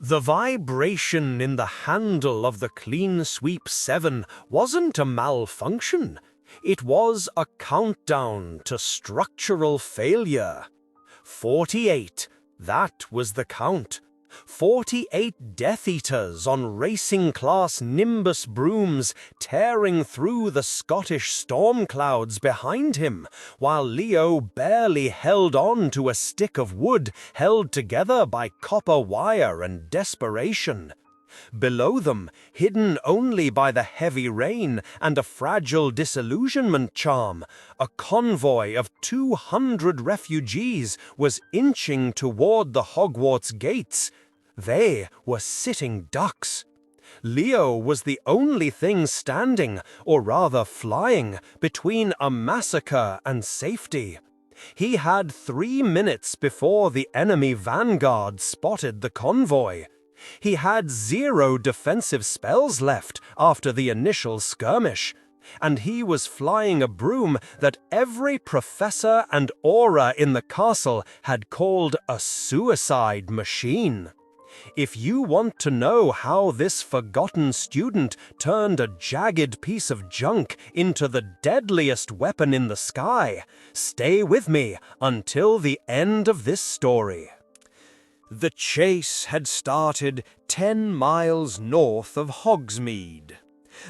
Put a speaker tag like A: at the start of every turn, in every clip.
A: The vibration in the handle of the Clean Sweep 7 wasn't a malfunction. It was a countdown to structural failure. 48, that was the count. 48 Death Eaters on racing-class Nimbus brooms tearing through the Scottish storm clouds behind him, while Leo barely held on to a stick of wood held together by copper wire and desperation. Below them, hidden only by the heavy rain and a fragile disillusionment charm, a convoy of 200 refugees was inching toward the Hogwarts gates. They were sitting ducks. Leo was the only thing standing, or rather flying, between a massacre and safety. He had 3 minutes before the enemy vanguard spotted the convoy. He had 0 defensive spells left after the initial skirmish, and he was flying a broom that every professor and aura in the castle had called a suicide machine. If you want to know how this forgotten student turned a jagged piece of junk into the deadliest weapon in the sky, stay with me until the end of this story. The chase had started 10 miles north of Hogsmeade.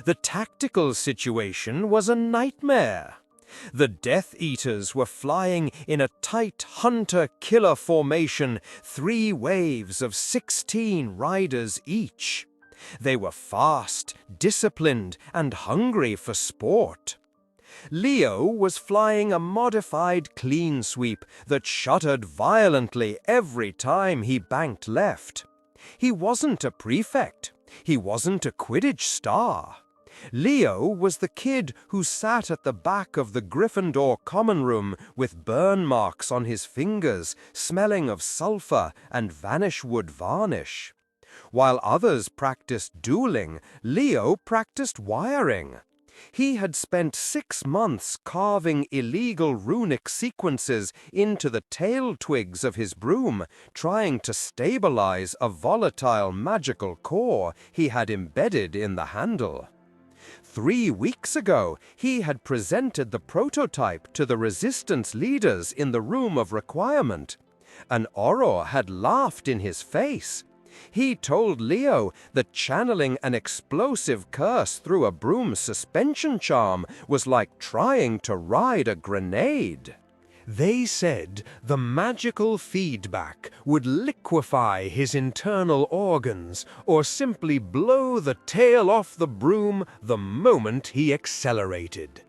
A: The tactical situation was a nightmare. The Death Eaters were flying in a tight hunter-killer formation, 3 waves of 16 riders each. They were fast, disciplined, and hungry for sport. Leo was flying a modified clean sweep that shuddered violently every time he banked left. He wasn't a prefect. He wasn't a Quidditch star. Leo was the kid who sat at the back of the Gryffindor common room with burn marks on his fingers, smelling of sulfur and vanishwood varnish. While others practiced dueling, Leo practiced wiring. He had spent 6 months carving illegal runic sequences into the tail twigs of his broom, trying to stabilize a volatile magical core he had embedded in the handle. 3 weeks ago, he had presented the prototype to the resistance leaders in the Room of Requirement. An Auror had laughed in his face. He told Leo that channeling an explosive curse through a broom suspension charm was like trying to ride a grenade. They said the magical feedback would liquefy his internal organs or simply blow the tail off the broom the moment he accelerated.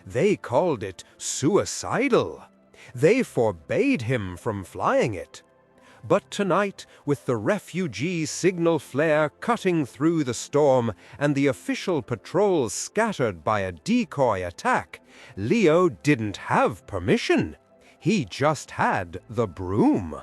A: They called it suicidal. They forbade him from flying it. But tonight, with the refugee signal flare cutting through the storm and the official patrols scattered by a decoy attack, Leo didn't have permission. He just had the broom.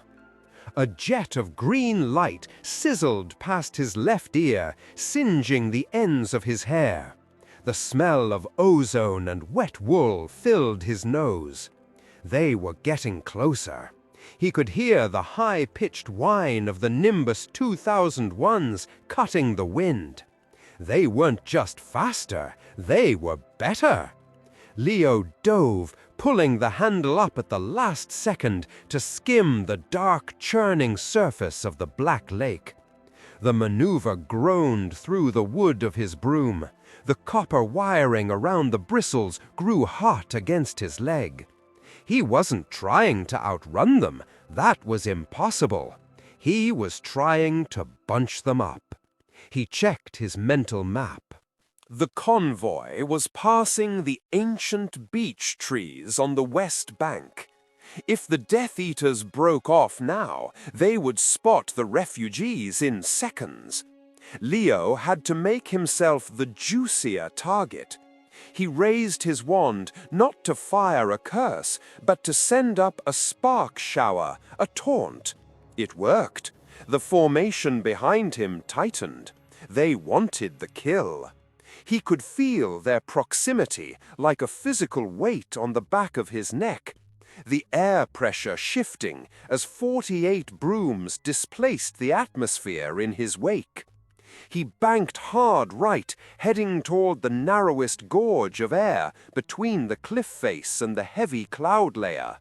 A: A jet of green light sizzled past his left ear, singeing the ends of his hair. The smell of ozone and wet wool filled his nose. They were getting closer. He could hear the high-pitched whine of the Nimbus 2001s cutting the wind. They weren't just faster, they were better. Leo dove, pulling the handle up at the last second to skim the dark, churning surface of the black lake. The maneuver groaned through the wood of his broom. The copper wiring around the bristles grew hot against his leg. He wasn't trying to outrun them. That was impossible. He was trying to bunch them up. He checked his mental map. The convoy was passing the ancient beech trees on the west bank. If the Death Eaters broke off now, they would spot the refugees in seconds. Leo had to make himself the juicier target. He raised his wand not to fire a curse, but to send up a spark shower, a taunt. It worked. The formation behind him tightened. They wanted the kill. He could feel their proximity like a physical weight on the back of his neck.
B: the air pressure shifting as 48 brooms displaced the atmosphere in his wake. He banked hard right, heading toward the narrowest gorge of air between the cliff face and the heavy cloud layer.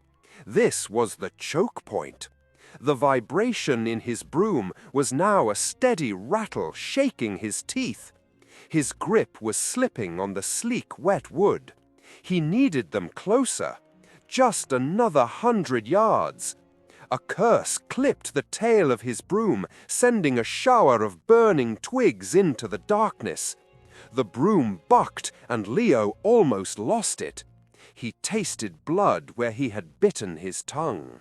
B: This was the choke point. The vibration in his broom was now a steady rattle shaking his teeth. His grip was slipping on the sleek, wet wood. He needed them closer. Just another 100 yards. A curse clipped the tail of his broom, sending a shower of burning twigs into the darkness. The broom bucked, and Leo almost lost it. He tasted blood where he had bitten his tongue.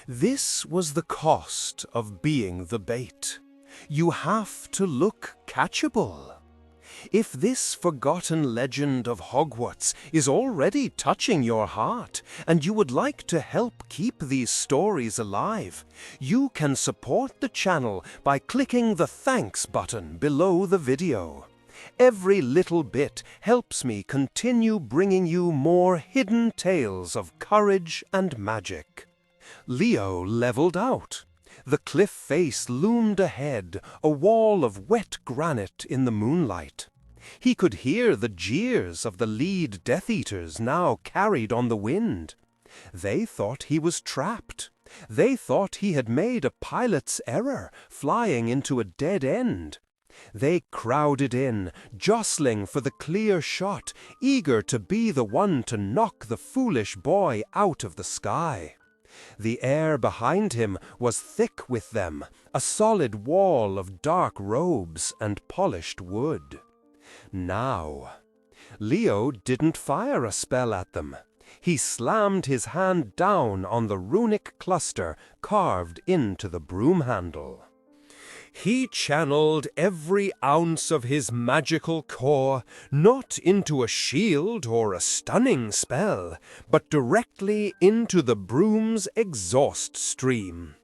A: This was the cost of being the bait. You have to look catchable. If this forgotten legend of Hogwarts is already touching your heart, and you would like to help keep these stories alive, you can support the channel by clicking the thanks button below the video. Every little bit helps me continue bringing you more hidden tales of courage and magic. Leo leveled out. The cliff face loomed ahead, a wall of wet granite in the moonlight. He could hear the jeers of the lead Death Eaters now carried on the wind. They thought he was trapped. They thought he had made a pilot's error, flying into a dead end. They crowded in, jostling for the clear shot, eager to be the one to knock the foolish boy out of the sky. The air behind him was thick with them, a solid wall of dark robes and polished wood. Now, Leo didn't fire a spell at them. He slammed his hand down on the runic cluster carved into the broom handle. He channeled every ounce of his magical core, not into a shield or a stunning spell, but directly into the broom's exhaust stream.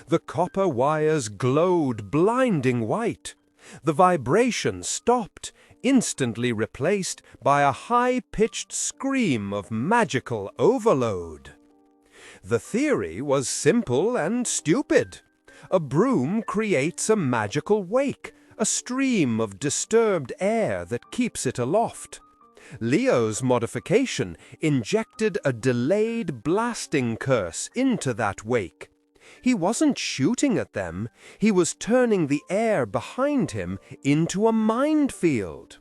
A: The copper wires glowed blinding white. The vibration stopped, instantly replaced by a high-pitched scream of magical overload. The theory was simple and stupid. A broom creates a magical wake, a stream of disturbed air that keeps it aloft. Leo's modification injected a delayed blasting curse into that wake. He wasn't shooting at them, he was turning the air behind him into a minefield.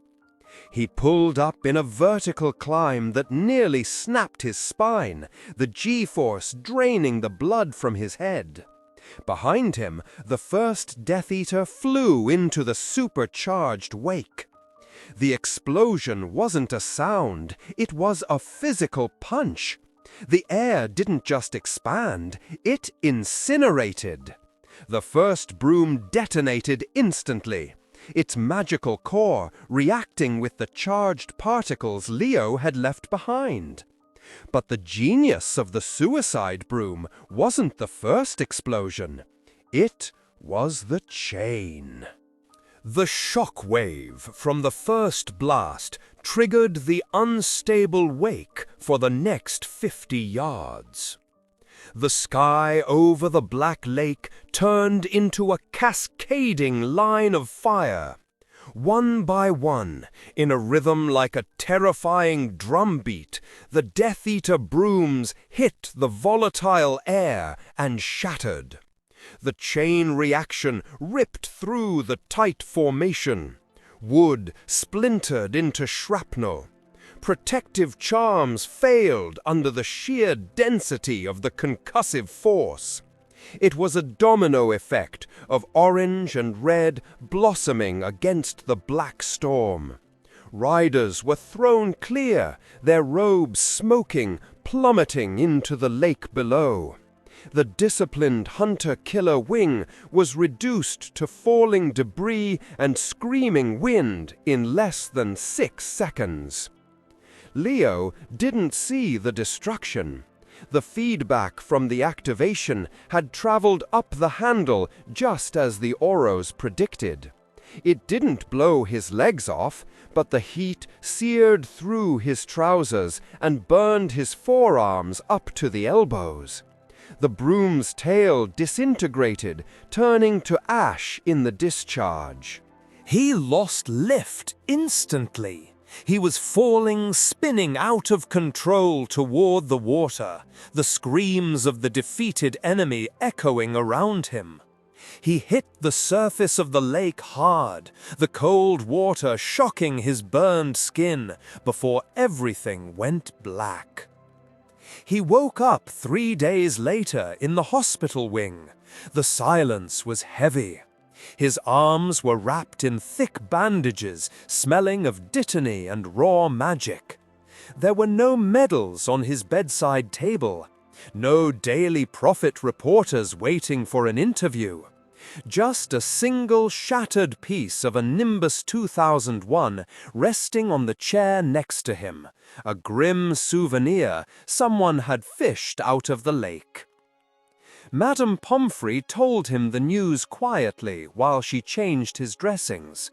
A: He pulled up in a vertical climb that nearly snapped his spine, the G-force draining the blood from his head. Behind him, the first Death Eater flew into the supercharged wake. The explosion wasn't a sound, it was a physical punch. The air didn't just expand, it incinerated. The first broom detonated instantly, its magical core reacting with the charged particles Leo had left behind. But the genius of the suicide broom wasn't the first explosion. It was the chain. The shock wave from the first blast triggered the unstable wake for the next 50 yards. The sky over the black lake turned into a cascading line of fire. One by one, in a rhythm like a terrifying drumbeat, the Death Eater brooms hit the volatile air and shattered. The chain reaction ripped through the tight formation. Wood splintered into shrapnel. Protective charms failed under the sheer density of the concussive force. It was a domino effect of orange and red blossoming against the black storm. Riders were thrown clear, their robes smoking, plummeting into the lake below. The disciplined hunter-killer wing was reduced to falling debris and screaming wind in less than 6 seconds. Leo didn't see the destruction. The feedback from the activation had traveled up the handle just as the Oros predicted.
B: It didn't blow his legs off, but the heat seared through his trousers and burned his forearms up to the elbows. The broom's tail disintegrated, turning to ash in the discharge.
A: He lost lift instantly. He was falling, spinning out of control toward the water, the screams of the defeated enemy echoing around him. He hit the surface of the lake hard, the cold water shocking his burned skin before everything went black. He woke up 3 days later in the hospital wing. The silence was heavy. His arms were wrapped in thick bandages, smelling of dittany and raw magic. There were no medals on his bedside table, no Daily Prophet reporters waiting for an interview. Just a single shattered piece of a Nimbus 2001 resting on the chair next to him, a grim souvenir someone had fished out of the lake. Madame Pomfrey told him the news quietly while she changed his dressings.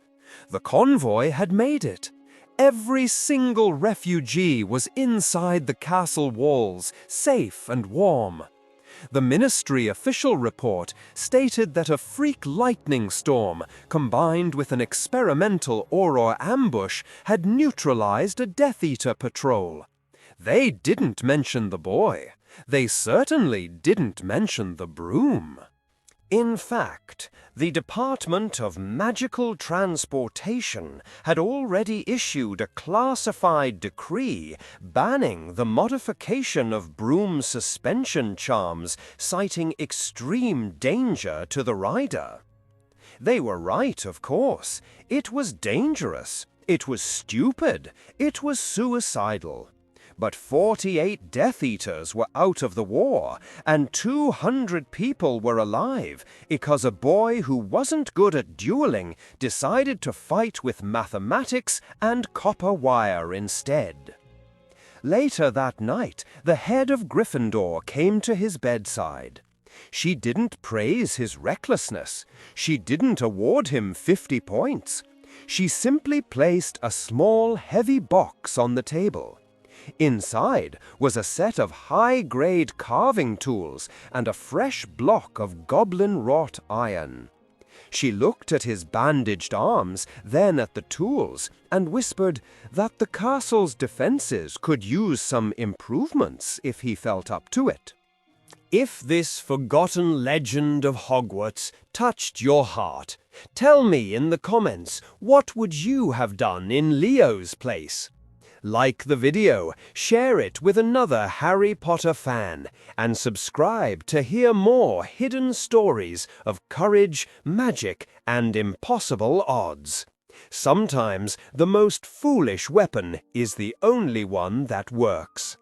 A: The convoy had made it. Every single refugee was inside the castle walls, safe and warm. The ministry official report stated that a freak lightning storm, combined with an experimental Auror ambush, had neutralized a Death Eater patrol. They didn't mention the boy. They certainly didn't mention the broom. In fact, the Department of Magical Transportation had already issued a classified decree banning the modification of broom suspension charms, citing extreme danger to the rider. They were right, of course. It was dangerous. It was stupid. It was suicidal. But 48 Death Eaters were out of the war, and 200 people were alive because a boy who wasn't good at dueling decided to fight with mathematics and copper wire instead. Later that night, the head of Gryffindor came to his bedside. She didn't praise his recklessness. She didn't award him 50 points. She simply placed a small, heavy box on the table. Inside was a set of high-grade carving tools and a fresh block of goblin-wrought iron. She looked at his bandaged arms, then at the tools, and whispered that the castle's defenses could use some improvements if he felt up to it. If this forgotten legend of Hogwarts touched your heart, tell me in the comments, what would you have done in Leo's place? Like the video, share it with another Harry Potter fan, and subscribe to hear more hidden stories of courage, magic, and impossible odds. Sometimes the most foolish weapon is the only one that works.